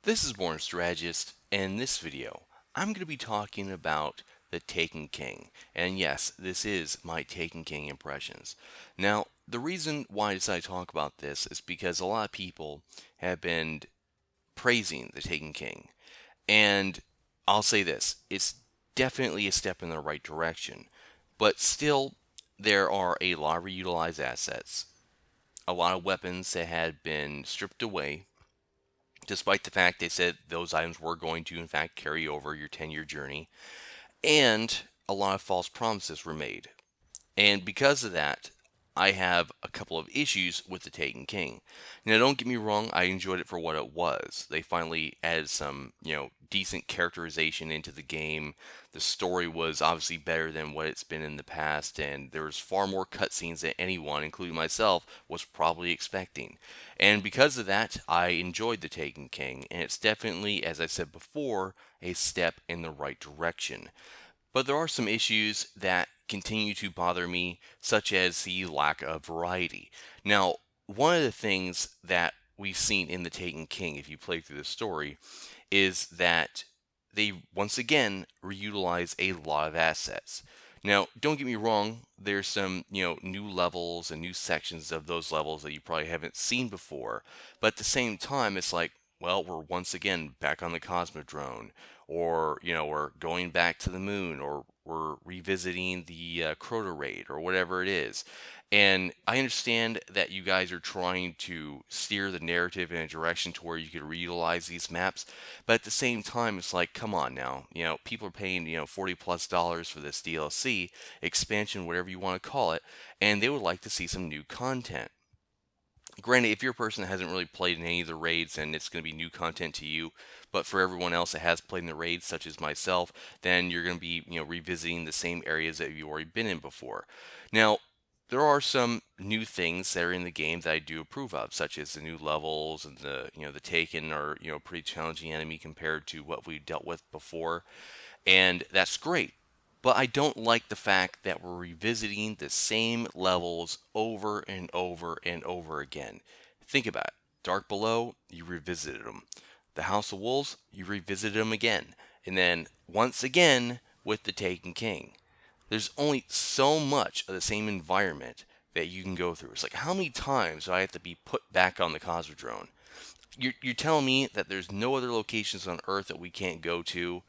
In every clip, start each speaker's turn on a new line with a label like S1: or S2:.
S1: This is Born Strategist, and in this video, I'm going to be talking about the Taken King. And yes, this is my Taken King impressions. Now, the reason why I decided to talk about this is because a lot of people have been praising the Taken King. And I'll say this, it's definitely a step in the right direction. But still, there are a lot of reutilized assets, a lot of weapons that had been stripped away despite the fact they said those items were going to, in fact, carry over your 10-year journey. And a lot of false promises were made. And because of that, I have a couple of issues with the Taken King. Now, don't get me wrong, I enjoyed it for what it was. They finally added some, decent characterization into the game. The story was obviously better than what it's been in the past, and there was far more cutscenes than anyone, including myself, was probably expecting. And because of that, I enjoyed the Taken King, and it's definitely, as I said before, a step in the right direction. But there are some issues that continue to bother me, such as the lack of variety. Now, one of the things that we've seen in The Taken King, if you play through the story, is that they once again reutilize a lot of assets. Now, don't get me wrong, there's some, new levels and new sections of those levels that you probably haven't seen before, but at the same time, it's like, well, we're once again back on the Cosmodrome, or, we're going back to the moon, or we're revisiting the Crota raid, or whatever it is. And I understand that you guys are trying to steer the narrative in a direction to where you could reutilize these maps, but at the same time, it's like, come on now. People are paying, $40+ for this DLC, expansion, whatever you want to call it, and they would like to see some new content. Granted, if you're a person that hasn't really played in any of the raids, then it's going to be new content to you. But for everyone else that has played in the raids, such as myself, then you're going to be, revisiting the same areas that you've already been in before. Now, there are some new things that are in the game that I do approve of, such as the new levels and the Taken are, pretty challenging enemy compared to what we dealt with before, and that's great. But I don't like the fact that we're revisiting the same levels over and over and over again. Think about it. Dark Below, you revisited them. The House of Wolves, you revisited them again. And then once again with the Taken King. There's only so much of the same environment that you can go through. It's like, how many times do I have to be put back on the Cosmodrome? You're telling me that there's no other locations on Earth that we can't go to,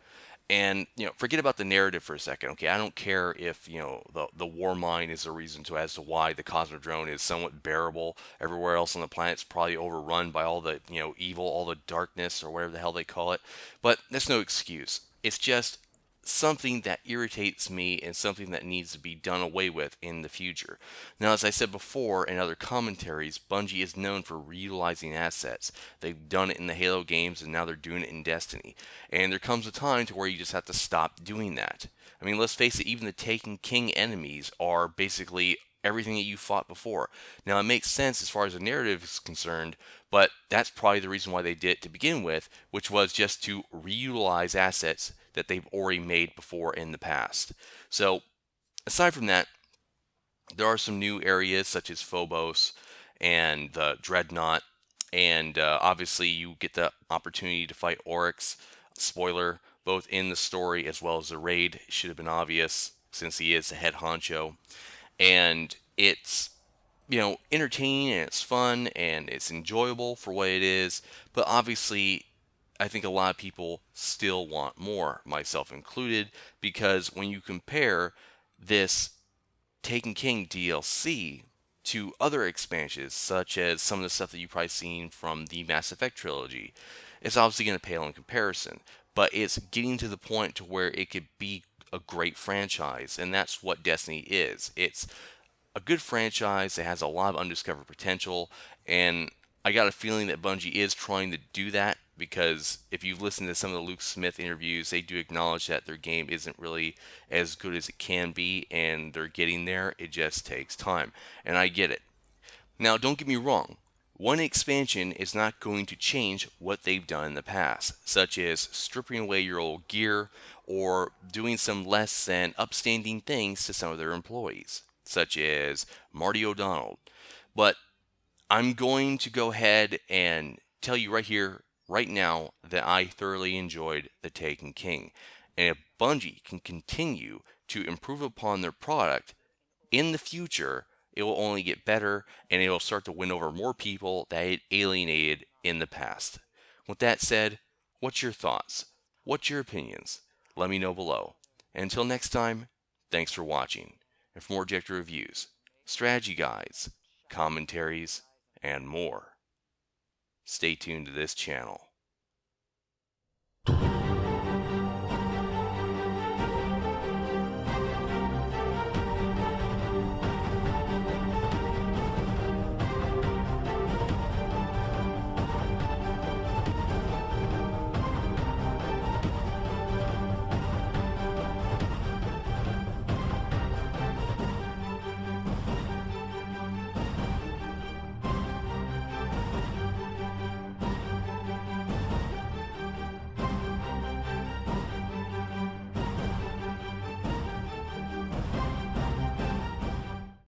S1: and forget about the narrative for a second. Okay, I don't care if the war mine is a reason to as to why the Cosmodrome is somewhat bearable. Everywhere else on the planet is probably overrun by all the evil, all the darkness, or whatever the hell they call it. But that's no excuse. It's just something that irritates me and something that needs to be done away with in the future. Now, as I said before in other commentaries, Bungie is known for reutilizing assets. They've done it in the Halo games, and now they're doing it in Destiny. And there comes a time to where you just have to stop doing that. I mean, let's face it, even the Taken King enemies are basically everything that you fought before. Now, it makes sense as far as the narrative is concerned, but that's probably the reason why they did it to begin with, which was just to reutilize assets that they've already made before in the past. So, aside from that, there are some new areas such as Phobos and the Dreadnought, and obviously you get the opportunity to fight Oryx. Spoiler, both in the story as well as the raid. It should have been obvious since he is the head honcho. And it's entertaining and it's fun and it's enjoyable for what it is, but obviously I think a lot of people still want more, myself included, because when you compare this Taken King DLC to other expansions, such as some of the stuff that you've probably seen from the Mass Effect trilogy, it's obviously going to pale in comparison, but it's getting to the point to where it could be a great franchise, and that's what Destiny is. It's a good franchise that has a lot of undiscovered potential, and I got a feeling that Bungie is trying to do that because if you've listened to some of the Luke Smith interviews, they do acknowledge that their game isn't really as good as it can be, and they're getting there. It just takes time, and I get it. Now, don't get me wrong. One expansion is not going to change what they've done in the past, such as stripping away your old gear or doing some less than upstanding things to some of their employees, such as Marty O'Donnell. But I'm going to go ahead and tell you right here right now that I thoroughly enjoyed The Taken King. And if Bungie can continue to improve upon their product in the future, it will only get better and it will start to win over more people that it alienated in the past. With that said, what's your thoughts? What's your opinions? Let me know below. And until next time, thanks for watching. And for more objective reviews, strategy guides, commentaries, and more, stay tuned to this channel.